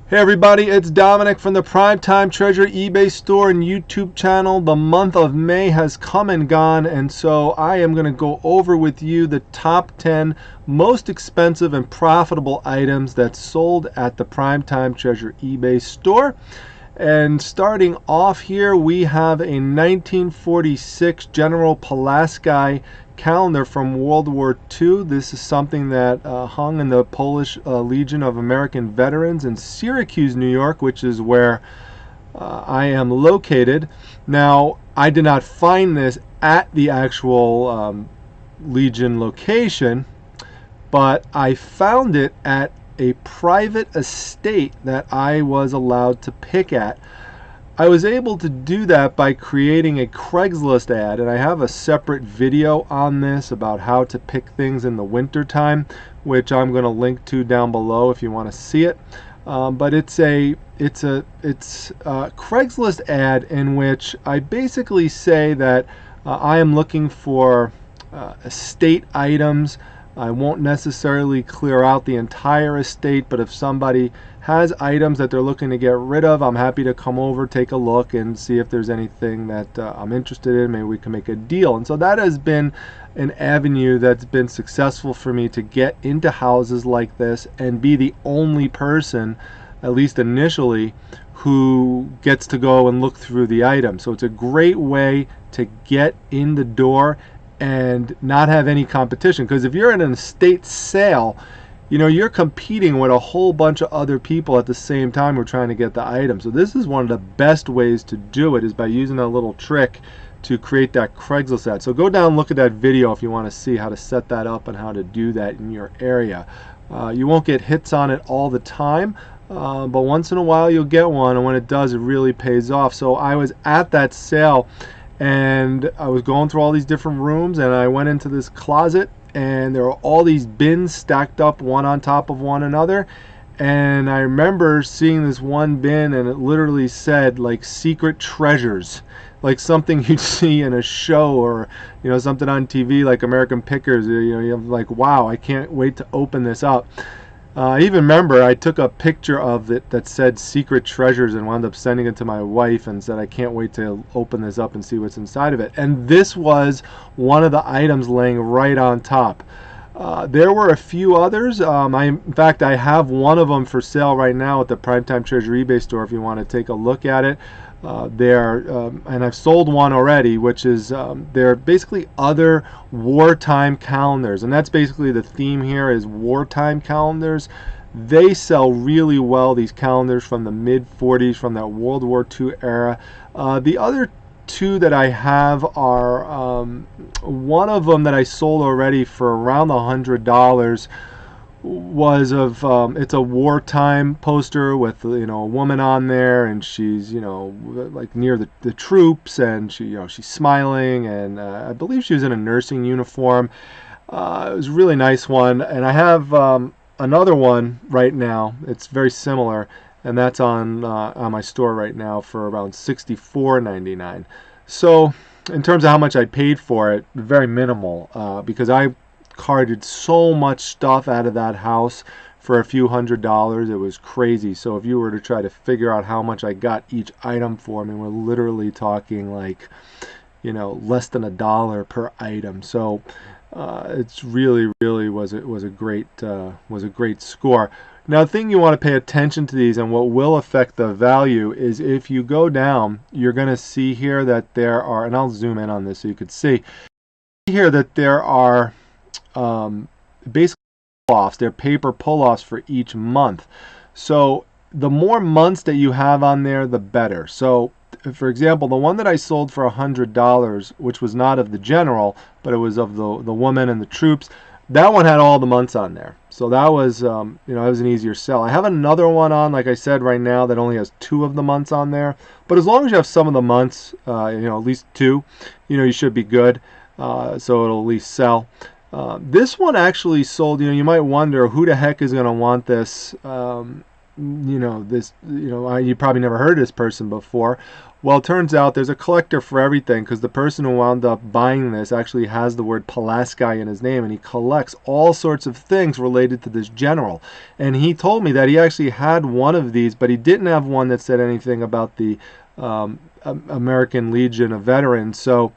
Hey everybody, it's Dominic from the Primetime Treasure eBay store and YouTube channel. The month of May has come and gone, and so I am going to go over with you the top 10 most expensive and profitable items that sold at the Primetime Treasure eBay store. And starting off here, we have a 1946 General Pulaski calendar from World War II. This is something that hung in the Polish Legion of American Veterans in Syracuse, New York, which is where I am located. Now, I did not find this at the actual Legion location, but I found it at a private estate that I was allowed to pick at. I was able to do that by creating a Craigslist ad, and I have a separate video on this about how to pick things in the winter time, which I'm going to link to down below if you want to see it. But it's a Craigslist ad in which I basically say that I am looking for estate items. I won't necessarily clear out the entire estate, but if somebody has items that they're looking to get rid of, I'm happy to come over, take a look, and see if there's anything that I'm interested in. Maybe we can make a deal. And so that has been an avenue that's been successful for me to get into houses like this and be the only person, at least initially, who gets to go and look through the item. So it's a great way to get in the door and not have any competition, because if you're in an estate sale, you know, you're competing with a whole bunch of other people at the same time who are trying to get the item. So this is one of the best ways to do it, is by using a little trick to create that Craigslist ad. So go down and look at that video if you want to see how to set that up and how to do that in your area. You won't get hits on it all the time, but once in a while you'll get one, and when it does, it really pays off. So I was at that sale and I was going through all these different rooms, and I went into this closet, and there were all these bins stacked up one on top of one another. And I remember seeing this one bin, and it literally said like secret treasures, like something you'd see in a show, or you know, something on TV like American Pickers. You know, you're like, wow, I can't wait to open this up. I even remember I took a picture of it that said secret treasures and wound up sending it to my wife and said, I can't wait to open this up and see what's inside of it. And this was one of the items laying right on top. There were a few others. In fact, I have one of them for sale right now at the Primetime Treasure eBay store if you want to take a look at it. And I've sold one already, which is they're basically other wartime calendars, and that's basically the theme here, is wartime calendars. They sell really well, these calendars from the mid-40s, from that World War II era. The other two that I have are one of them that I sold already for around $100 was of it's a wartime poster with, you know, a woman on there, and she's, you know, like near the troops, and she, you know, she's smiling, and I believe she was in a nursing uniform. It was a really nice one, and I have another one right now. It's very similar, and that's on my store right now for around $64.99. So in terms of how much I paid for it, very minimal, because I carted so much stuff out of that house for a few $100s. It was crazy. So if you were to try to figure out how much I got each item for, I mean, we're literally talking like, you know, less than $1 per item. So it's really was a great score. Now, the thing you want to pay attention to these, and what will affect the value, is if you go down, you're going to see here that there are, and I'll zoom in on this so you could see here that there are basically pull-offs. They're paper pull-offs for each month. So the more months that you have on there, the better. So for example, the one that I sold for $100, which was not of the general, but it was of the woman and the troops, that one had all the months on there. So that was, you know, it was an easier sell. I have another one on, like I said, right now that only has 2 of the months on there. But as long as you have some of the months, you know, at least 2, you know, you should be good. So it'll at least sell. This one actually sold. You know, you might wonder who the heck is going to want this. you probably never heard of this person before. Well, it turns out there's a collector for everything, because the person who wound up buying this actually has the word Pulaski in his name, and he collects all sorts of things related to this general. And he told me that he actually had one of these, but he didn't have one that said anything about the American Legion of Veterans. So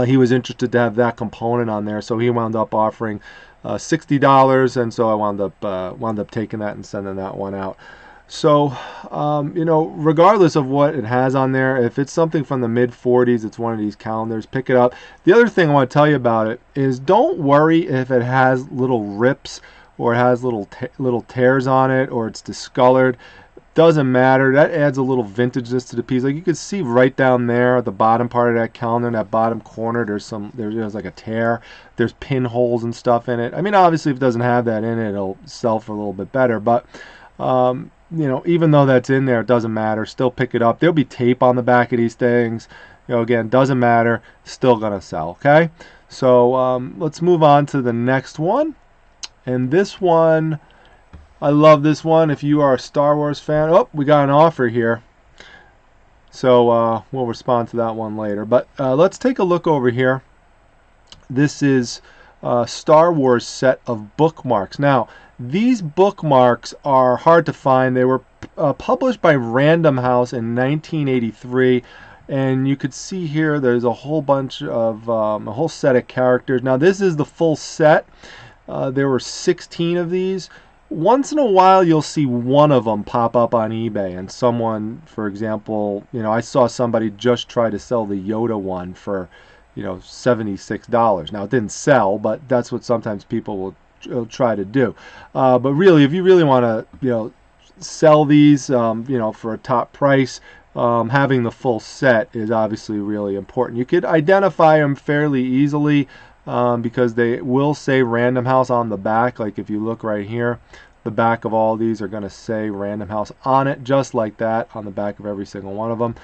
he was interested to have that component on there, so he wound up offering $60, and so I wound up taking that and sending that one out. So, regardless of what it has on there, if it's something from the mid-40s, it's one of these calendars, pick it up. The other thing I want to tell you about it is, don't worry if it has little rips or it has little tears on it, or it's discolored. Doesn't matter. That adds a little vintageness to the piece. Like, you can see right down there at the bottom part of that calendar, in that bottom corner, there's like a tear. There's pinholes and stuff in it. I mean, obviously, if it doesn't have that in it, it'll sell for a little bit better. But even though that's in there, it doesn't matter. Still pick it up. There'll be tape on the back of these things. Again, doesn't matter. Still gonna sell. Okay. So let's move on to the next one. And this one, I love this one. If you are a Star Wars fan, we got an offer here. So we'll respond to that one later. But let's take a look over here. This is a Star Wars set of bookmarks. Now, these bookmarks are hard to find. They were published by Random House in 1983. And you could see here there's a whole bunch of, a whole set of characters. Now, this is the full set. There were 16 of these. Once in a while, you'll see one of them pop up on eBay, and someone, for example, I saw somebody just try to sell the Yoda one for, $76. Now, it didn't sell, but that's what sometimes people will try to do. But really, if you really want to, sell these, for a top price, having the full set is obviously really important. You could identify them fairly easily, because they will say Random House on the back. Like, if you look right here, the back of all these are going to say Random House on it, just like that, on the back of every single one of them.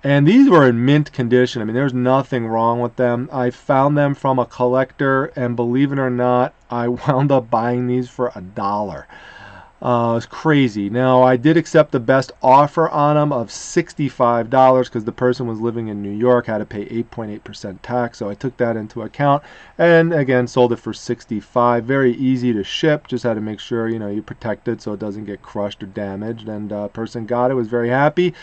And these were in mint condition. I mean, there's nothing wrong with them. I found them from a collector, and believe it or not, I wound up buying these for $1. It's crazy. Now, I did accept the best offer on them of $65, because the person was living in New York, had to pay 8.8% tax, so I took that into account, and again, sold it for $65. Very easy to ship. Just had to make sure, you protect it so it doesn't get crushed or damaged, and person got it, was very happy.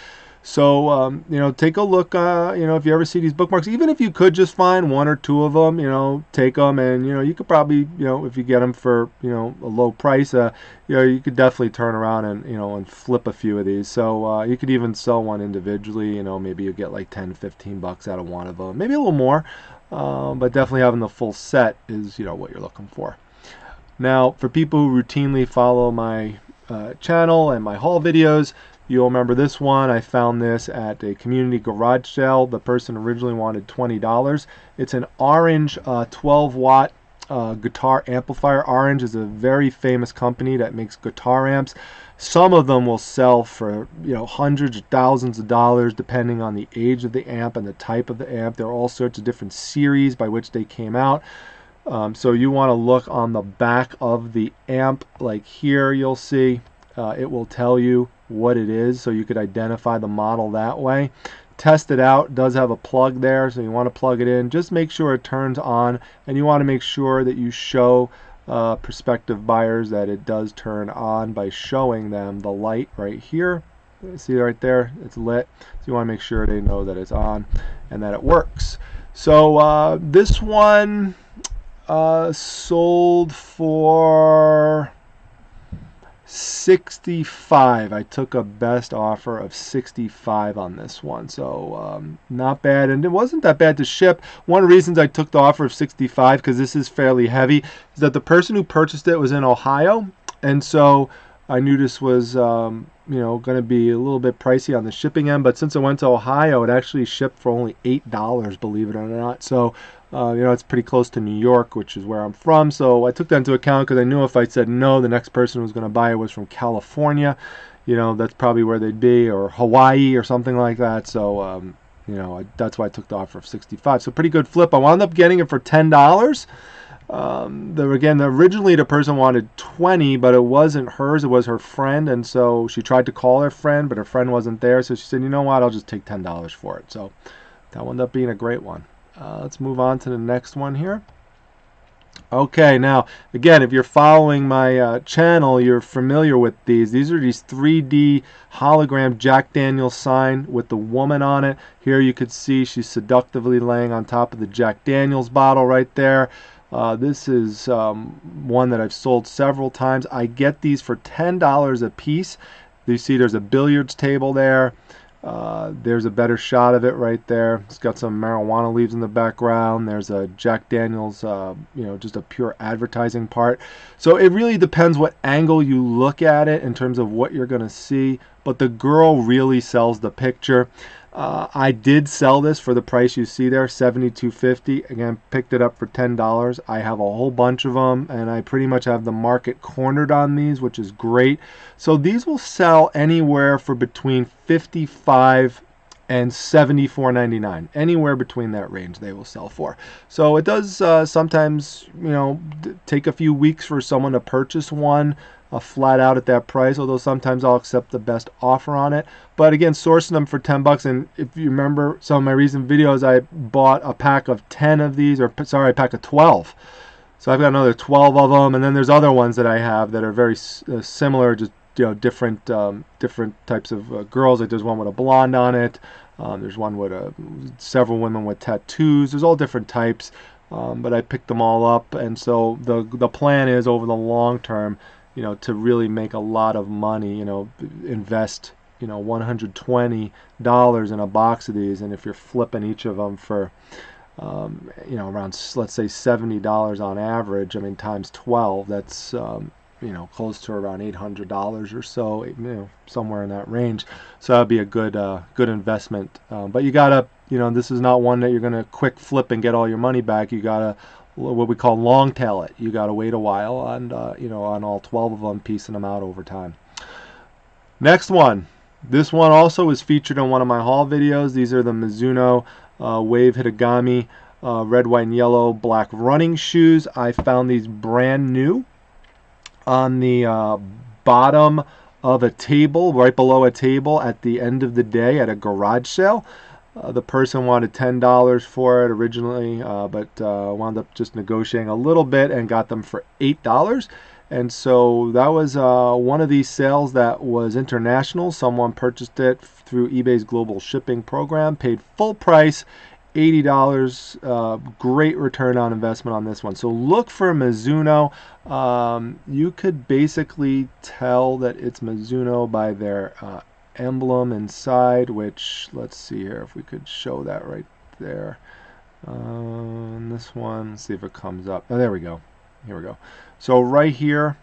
So, take a look, if you ever see these bookmarks, even if you could just find one or two of them, take them, and, you could probably, if you get them for, a low price, you could definitely turn around and, and flip a few of these. So, you could even sell one individually, maybe you get like 10, 15 bucks out of one of them, maybe a little more, but definitely having the full set is, what you're looking for. Now, for people who routinely follow my channel and my haul videos, you'll remember this one. I found this at a community garage sale. The person originally wanted $20. It's an orange 12-watt guitar amplifier. Orange is a very famous company that makes guitar amps. Some of them will sell for hundreds of thousands of dollars, depending on the age of the amp and the type of the amp. There are all sorts of different series by which they came out. So you want to look on the back of the amp. Like here, you'll see it will tell you what it is, so you could identify the model that way. Test it out. It does have a plug there, so you want to plug it in. Just make sure it turns on, and you want to make sure that you show prospective buyers that it does turn on by showing them the light right here. See right there, it's lit. So you want to make sure they know that it's on and that it works. So this one sold for $65. I took a best offer of $65 on this one, so not bad, and it wasn't that bad to ship. One of the reasons I took the offer of $65, because this is fairly heavy, is that the person who purchased it was in Ohio, and so I knew this was going to be a little bit pricey on the shipping end, but since it went to Ohio, it actually shipped for only $8, believe it or not. So it's pretty close to New York, which is where I'm from. So I took that into account, because I knew if I said no, the next person who was going to buy it was from California. That's probably where they'd be, or Hawaii or something like that. So that's why I took the offer of $65. So pretty good flip. I wound up getting it for $10. Originally the person wanted 20, but it wasn't hers, it was her friend, and so she tried to call her friend, but her friend wasn't there, so she said, you know what, I'll just take $10 for it. So that wound up being a great one. Let's move on to the next one here. Okay, now again, if you're following my channel, you're familiar with these. These are these 3D hologram Jack Daniel's sign with the woman on it. Here you could see she's seductively laying on top of the Jack Daniel's bottle right there. This is one that I've sold several times. I get these for $10 a piece. You see there's a billiards table there. There's a better shot of it right there. It's got some marijuana leaves in the background. There's a Jack Daniel's, just a pure advertising part. So it really depends what angle you look at it in terms of what you're going to see. But the girl really sells the picture. I did sell this for the price you see there, $72.50. Again, picked it up for $10. I have a whole bunch of them, and I pretty much have the market cornered on these, which is great. So these will sell anywhere for between $55 and $74.99. Anywhere between that range they will sell for. So it does sometimes, take a few weeks for someone to purchase one flat out at that price, although sometimes I'll accept the best offer on it. But again, sourcing them for $10, and if you remember some of my recent videos, I bought a pack of 10 of these, or sorry, a pack of 12. So I've got another 12 of them, and then there's other ones that I have that are very similar, just different types of girls. Like there's one with a blonde on it. There's one with several women with tattoos. There's all different types, but I picked them all up, and so the plan is over the long term, to really make a lot of money, invest, $120 in a box of these, and if you're flipping each of them for, around, let's say $70 on average, I mean, times 12, that's, close to around $800 or so, somewhere in that range. So that'd be a good investment. But you gotta, this is not one that you're gonna quick flip and get all your money back. You gotta, what we call long tail it. You got to wait a while, and on all 12 of them, piecing them out over time. Next one. This one also is featured in one of my haul videos. These are the Mizuno Wave Hitagami red, white, and yellow black running shoes. I found these brand new on the bottom of a table, right below a table at the end of the day at a garage sale. The person wanted $10 for it originally, but wound up just negotiating a little bit and got them for $8. And so that was one of these sales that was international. Someone purchased it through eBay's global shipping program, paid full price, $80. Great return on investment on this one. So look for Mizuno. You could basically tell that it's Mizuno by their emblem inside, which, let's see here if we could show that right there. This one, let's see if it comes up. Oh, there we go. Here we go. So right here,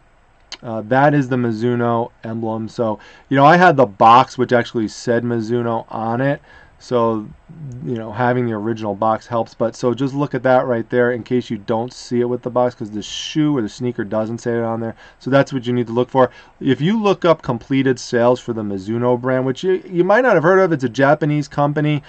that is the Mizuno emblem. So, I had the box which actually said Mizuno on it. So, having the original box helps. But so just look at that right there in case you don't see it with the box, because the shoe or the sneaker doesn't say it on there. So that's what you need to look for. If you look up completed sales for the Mizuno brand, which you might not have heard of, it's a Japanese company.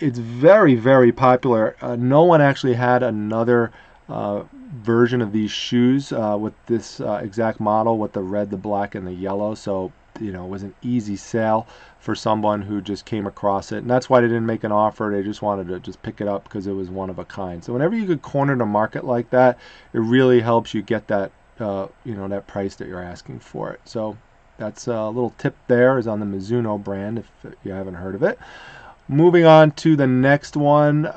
It's very, very popular. No one actually had another version of these shoes with this exact model with the red, the black, and the yellow. So it was an easy sale for someone who just came across it, and that's why they didn't make an offer. They just wanted to just pick it up because it was one of a kind. So whenever you could corner the market like that, it really helps you get that that price that you're asking for it. So that's a little tip there, is on the Mizuno brand if you haven't heard of it. Moving on to the next one.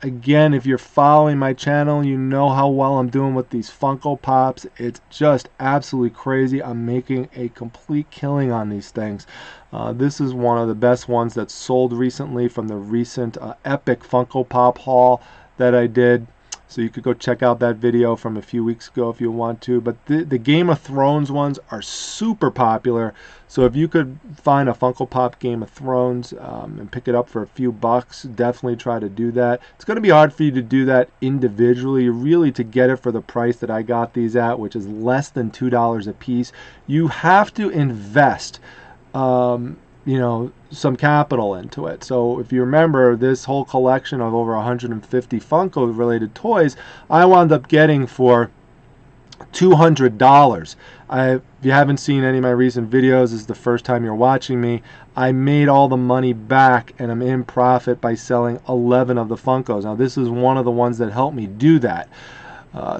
Again, if you're following my channel, you know how well I'm doing with these Funko Pops. It's just absolutely crazy. I'm making a complete killing on these things. This is one of the best ones that's sold recently from the recent epic Funko Pop haul that I did. So you could go check out that video from a few weeks ago if you want to. But the Game of Thrones ones are super popular. So if you could find a Funko Pop Game of Thrones and pick it up for a few bucks, definitely try to do that. It's going to be hard for you to do that individually. Really, to get it for the price that I got these at, which is less than $2 a piece, you have to invest some capital into it. So if you remember, this whole collection of over 150 Funko related toys, I wound up getting for $200. If you haven't seen any of my recent videos, this is the first time you're watching me. I made all the money back and I'm in profit by selling 11 of the Funkos. Now this is one of the ones that helped me do that.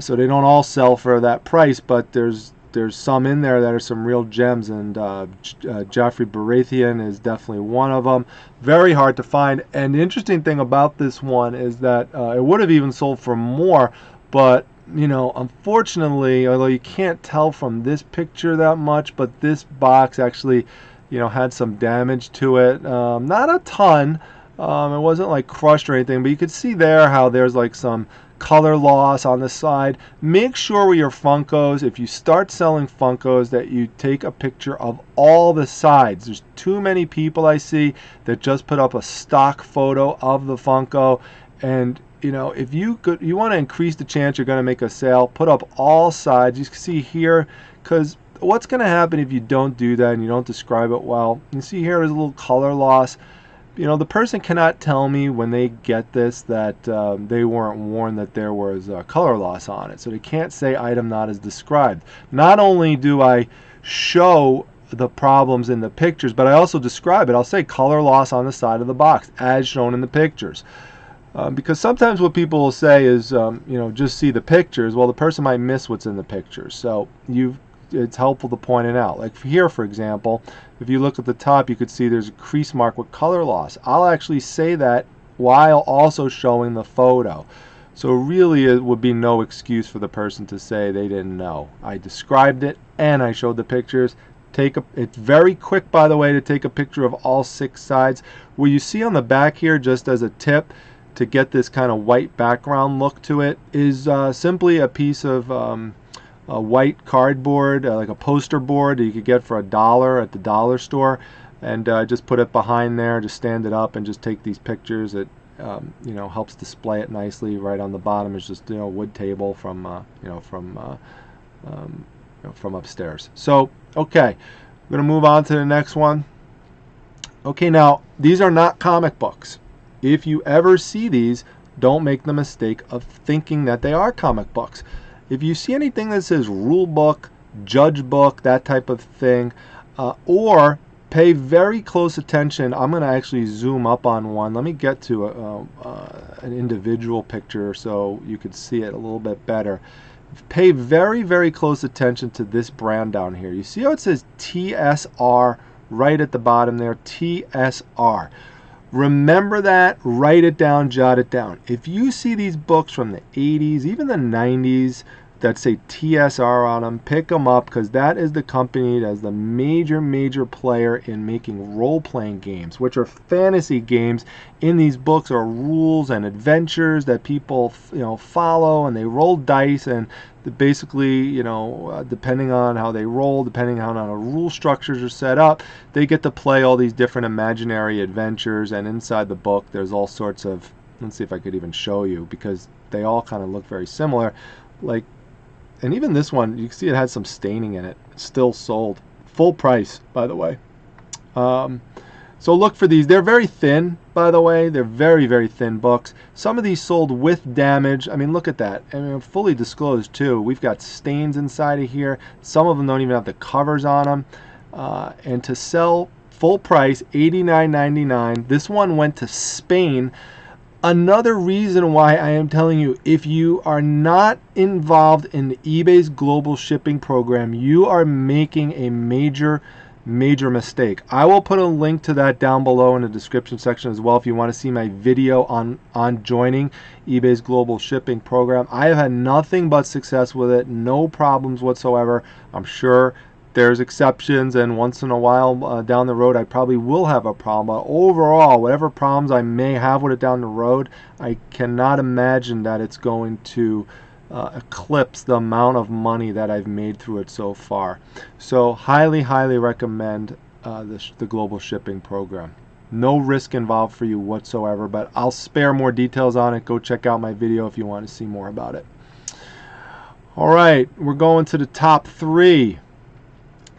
So they don't all sell for that price, but there's some in there that are some real gems, and Joffrey Baratheon is definitely one of them. Very hard to find, and the interesting thing about this one is that it would have even sold for more, but unfortunately, although you can't tell from this picture that much, but this box actually had some damage to it. Not a ton. It wasn't like crushed or anything, but you could see there how there's like some color loss on the side. Make sure with your Funkos, if you start selling Funkos, that you take a picture of all the sides. There's too many people I see that just put up a stock photo of the Funko, and if you want to increase the chance you're going to make a sale, put up all sides. You can see here, because what's going to happen if you don't do that and you don't describe it well, you see here there's a little color loss. The person cannot tell me when they get this that they weren't warned that there was color loss on it. So they can't say item not as described. Not only do I show the problems in the pictures, but I also describe it. I'll say color loss on the side of the box as shown in the pictures. Because sometimes what people will say is, just see the pictures. Well, the person might miss what's in the pictures. So it's helpful to point it out. Like here, for example, if you look at the top, you could see there's a crease mark with color loss. I'll actually say that while also showing the photo. So really it would be no excuse for the person to say they didn't know. I described it and I showed the pictures. It's very quick, by the way, to take a picture of all 6 sides. What you see on the back here, just as a tip, to get this kind of white background look to it, is simply a piece of a white cardboard, like a poster board that you could get for $1 at the dollar store, and just put it behind there, just stand it up and just take these pictures. It helps display it nicely. Right on the bottom is just a wood table from from upstairs. So okay, I'm gonna move on to the next one. Okay, now these are not comic books. If you ever see these, don't make the mistake of thinking that they are comic books. If you see anything that says Rulebook, Judge Book, that type of thing, or pay very close attention. I'm going to actually zoom up on one. Let me get to an individual picture so you can see it a little bit better. Pay very, very close attention to this brand down here. You see how it says TSR right at the bottom there? TSR. Remember that, write it down, jot it down. If you see these books from the 80s, even the 90s, that say TSR on them, pick them up, because that is the company that is the major player in making role-playing games, which are fantasy games. In these books are rules and adventures that people follow, and they roll dice, and basically depending on how they roll, depending on how the rule structures are set up, they get to play all these different imaginary adventures. And inside the book there's all sorts of, let's see if I could even show you, because they all kind of look very similar. Like, and even this one, you can see it has some staining in it. It's still sold. Full price, by the way. So look for these. They're very thin, by the way. They're very, very thin books. Some of these sold with damage. I mean, look at that. I mean, fully disclosed, too. We've got stains inside of here. Some of them don't even have the covers on them. And to sell full price, $89.99. This one went to Spain. Another reason why I am telling you, if you are not involved in eBay's global shipping program, you are making a major mistake. I will put a link to that down below in the description section as well if you want to see my video on joining eBay's global shipping program. I have had nothing but success with it, no problems whatsoever. I'm sure there's exceptions, and once in a while down the road I probably will have a problem, but overall, whatever problems I may have with it down the road, I cannot imagine that it's going to eclipse the amount of money that I've made through it so far. So highly recommend the global shipping program. No risk involved for you whatsoever, but I'll spare more details on it. Go check out my video if you want to see more about it. Alright, we're going to the top 3.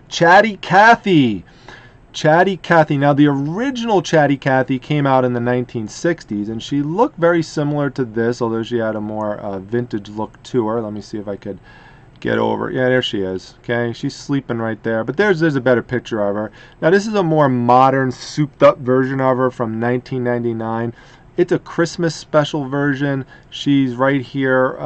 Chatty Cathy. Chatty Cathy. Now, the original Chatty Cathy came out in the 1960s, and she looked very similar to this, although she had a more vintage look to her. Let me see if I could get over. Yeah, there she is. Okay, she's sleeping right there. But there's a better picture of her. Now, this is a more modern, souped-up version of her from 1999. It's a Christmas special version. She's right here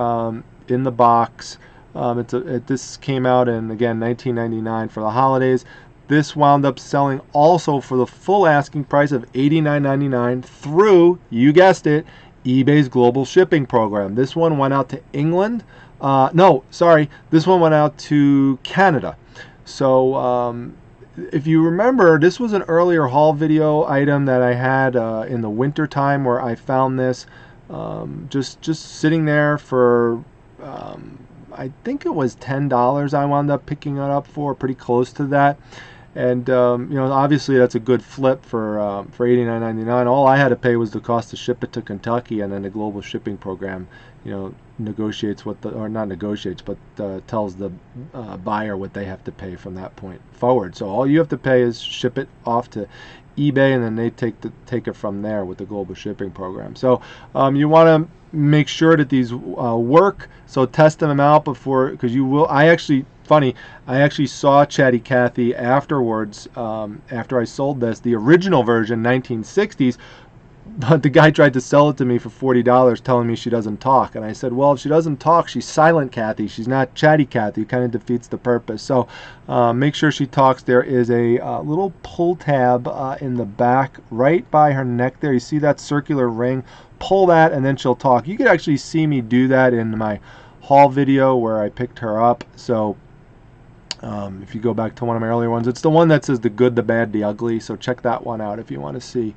in the box. This came out in, again, 1999 for the holidays. This wound up selling also for the full asking price of $89.99 through, you guessed it, eBay's global shipping program. This one went out to England. No, sorry, this one went out to Canada. So if you remember, this was an earlier haul video item that I had in the winter time, where I found this just sitting there for I think it was $10 I wound up picking it up for, pretty close to that. And obviously that's a good flip for $89.99. All I had to pay was the cost to ship it to Kentucky, and then the global shipping program, negotiates what not negotiates, but tells the buyer what they have to pay from that point forward. So all you have to pay is ship it off to eBay, and then they take it from there with the global shipping program. So you want to make sure that these work. So test them out before, because you will. I actually saw Chatty Cathy afterwards, after I sold this, the original version, 1960s, but the guy tried to sell it to me for $40, telling me she doesn't talk. And I said, well, if she doesn't talk, she's Silent Cathy. She's not Chatty Cathy. It kind of defeats the purpose. So make sure she talks. There is a little pull tab in the back right by her neck there. You see that circular ring? Pull that, and then she'll talk. You could actually see me do that in my haul video where I picked her up. So if you go back to one of my earlier ones, it's the one that says the good, the bad, the ugly. So check that one out if you want to see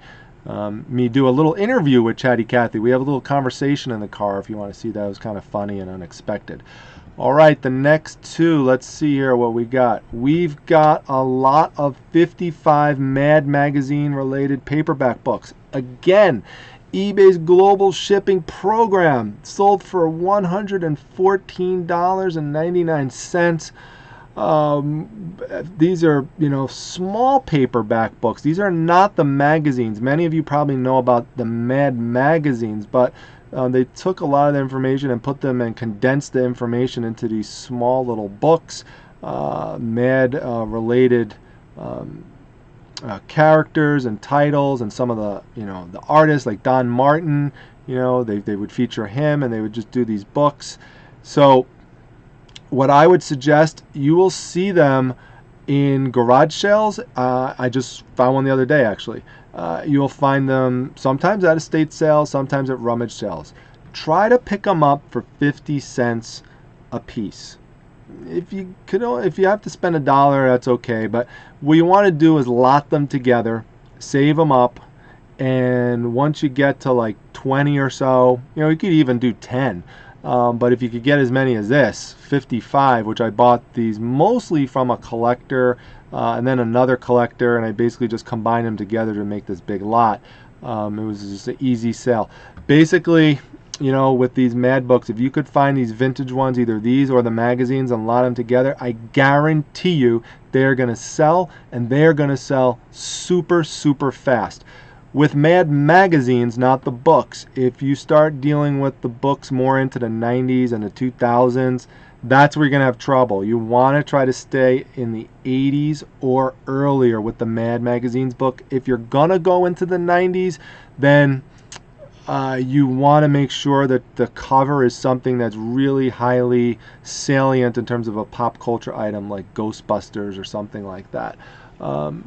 me do a little interview with Chatty Cathy. We have a little conversation in the car if you want to see that. It was kind of funny and unexpected. All right, the next two, let's see here what we got. We've got a lot of 55 Mad Magazine related paperback books. Again, eBay's global shipping program, sold for $114.99. These are, small paperback books. These are not the magazines. Many of you probably know about the Mad magazines, but they took a lot of the information and put them and condensed the information into these small little books. Mad related characters and titles, and some of the the artists like Don Martin, they would feature him, and they would just do these books. So what I would suggest, you will see them in garage sales. I just found one the other day, actually. You'll find them sometimes at estate sales, sometimes at rummage sales. Try to pick them up for 50 cents a piece. If you have to spend $1, that's okay. But what you want to do is lot them together, save them up, and once you get to like 20 or so, you could even do 10. But if you could get as many as this, 55, which I bought these mostly from a collector and then another collector, and I basically just combined them together to make this big lot. It was just an easy sale. Basically, with these Mad books, if you could find these vintage ones, either these or the magazines, and lot them together, I guarantee you they're going to sell, and they're going to sell super, super fast. With Mad magazines, not the books, if you start dealing with the books more into the 90s and the 2000s, that's where you're going to have trouble. You want to try to stay in the 80s or earlier with the Mad magazines book. If you're going to go into the 90s, then you want to make sure that the cover is something that's really highly salient in terms of a pop culture item like Ghostbusters or something like that.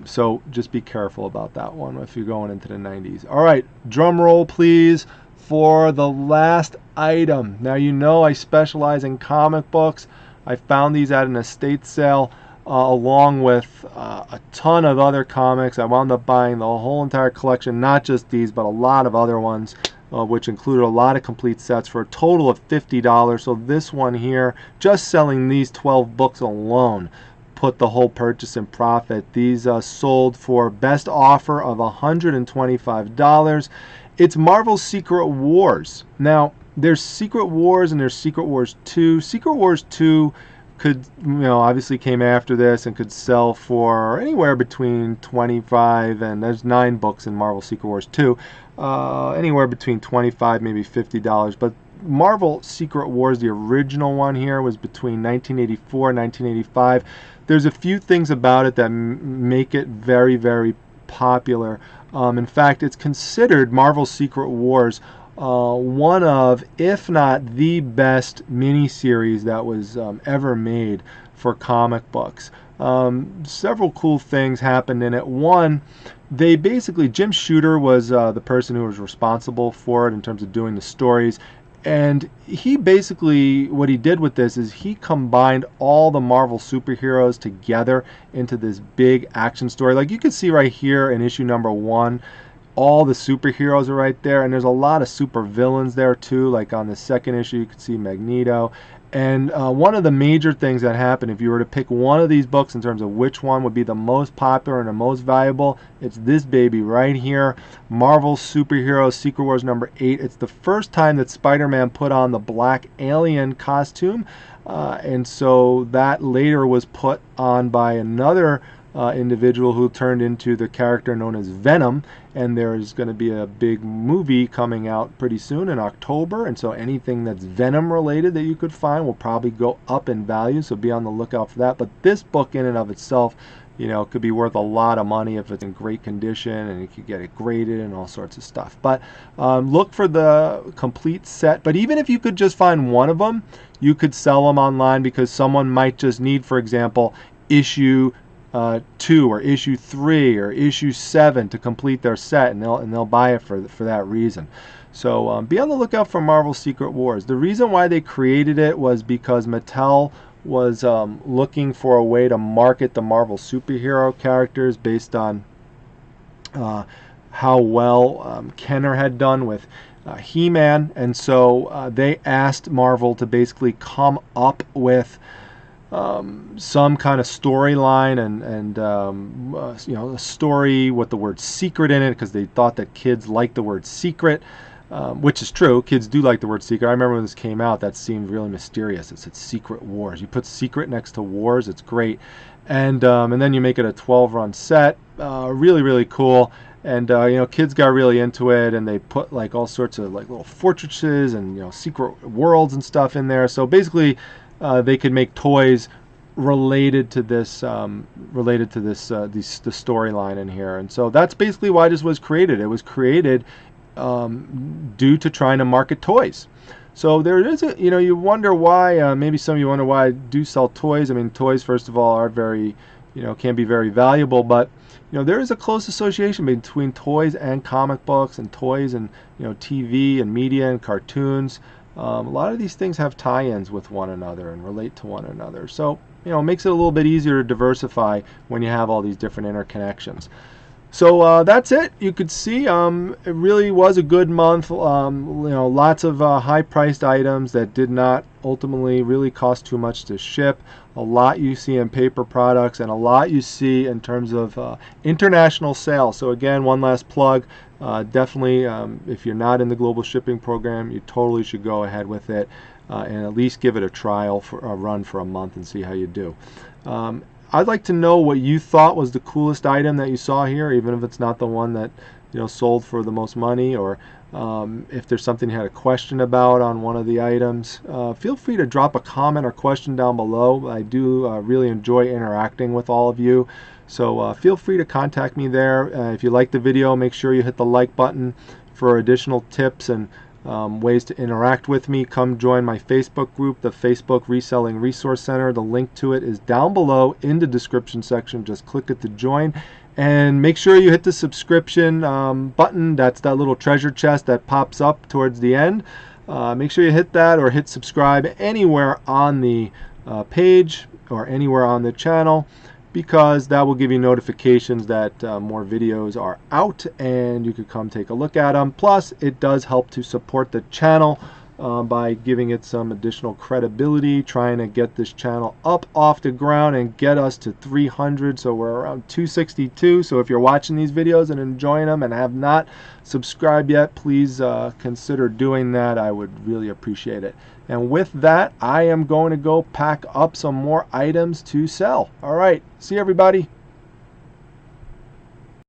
So just be careful about that one if you're going into the 90s. All right, drum roll please for the last item. Now I specialize in comic books. I found these at an estate sale along with a ton of other comics. I wound up buying the whole entire collection, not just these, but a lot of other ones, which included a lot of complete sets for a total of $50. So this one here, just selling these 12 books alone, put the whole purchase in profit. These sold for best offer of $125. It's Marvel's Secret Wars. Now, there's Secret Wars and there's Secret Wars 2. Secret Wars 2 could, obviously came after this and could sell for anywhere between 25, and there's 9 books in Marvel Secret Wars 2, anywhere between 25, maybe $50. But Marvel Secret Wars, the original one here, was between 1984 and 1985. There's a few things about it that make it very, very popular. In fact, it's considered Marvel Secret Wars one of, if not the best miniseries that was ever made for comic books. Several cool things happened in it. One, they basically, Jim Shooter was the person who was responsible for it in terms of doing the stories. And he basically, what he did with this is he combined all the Marvel superheroes together into this big action story. Like you can see right here in issue number 1, all the superheroes are right there, and there's a lot of super villains there too. Like on the second issue, you can see Magneto. And one of the major things that happened, if you were to pick one of these books in terms of which one would be the most popular and the most valuable, it's this baby right here, Marvel Superheroes Secret Wars number 8. It's the first time that Spider-Man put on the black alien costume, and so that later was put on by another individual who turned into the character known as Venom, and there's going to be a big movie coming out pretty soon in October, and so anything that's Venom related that you could find will probably go up in value, so be on the lookout for that. But this book in and of itself, could be worth a lot of money if it's in great condition, and you could get it graded and all sorts of stuff. But look for the complete set. But even if you could just find one of them, you could sell them online, because someone might just need, for example, issue 2 or issue 3 or issue 7 to complete their set, and they'll buy it for that reason. So be on the lookout for Marvel Secret Wars. The reason why they created it was because Mattel was looking for a way to market the Marvel superhero characters based on how well Kenner had done with He-Man, and so they asked Marvel to basically come up with some kind of storyline and a story with the word secret in it, because they thought that kids like the word secret, which is true. Kids do like the word secret. I remember when this came out, that seemed really mysterious. It said Secret Wars. You put secret next to wars, it's great. And then you make it a 12-run set. Really, really cool. And kids got really into it, and they put like all sorts of like little fortresses and secret worlds and stuff in there. So basically, they could make toys related to this, the storyline in here, and so that's basically why this was created. It was created due to trying to market toys. So there is a, you wonder why. Maybe some of you wonder why I do sell toys. I mean, toys, first of all, are very, can be very valuable, but there is a close association between toys and comic books, and toys and TV and media and cartoons. A lot of these things have tie-ins with one another and relate to one another. So, it makes it a little bit easier to diversify when you have all these different interconnections. So that's it. You could see it really was a good month. Lots of high-priced items that did not ultimately really cost too much to ship. A lot you see in paper products, and a lot you see in terms of international sales. So again, one last plug. Definitely, if you're not in the global shipping program, you totally should go ahead with it and at least give it a trial for a run for a month and see how you do. I'd like to know what you thought was the coolest item that you saw here, even if it's not the one that sold for the most money, or if there's something you had a question about on one of the items. Feel free to drop a comment or question down below. I do really enjoy interacting with all of you. So feel free to contact me there. If you like the video, make sure you hit the like button for additional tips and ways to interact with me. Come join my Facebook group, the Facebook Reselling Resource Center. The link to it is down below in the description section. Just click it to join. And make sure you hit the subscription button. That's that little treasure chest that pops up towards the end. Make sure you hit that, or hit subscribe anywhere on the page or anywhere on the channel, because that will give you notifications that more videos are out and you could come take a look at them. Plus, it does help to support the channel by giving it some additional credibility, trying to get this channel up off the ground and get us to 300. So we're around 262. So if you're watching these videos and enjoying them and have not subscribed yet, please consider doing that. I would really appreciate it. And with that, I am going to go pack up some more items to sell. All right, see everybody.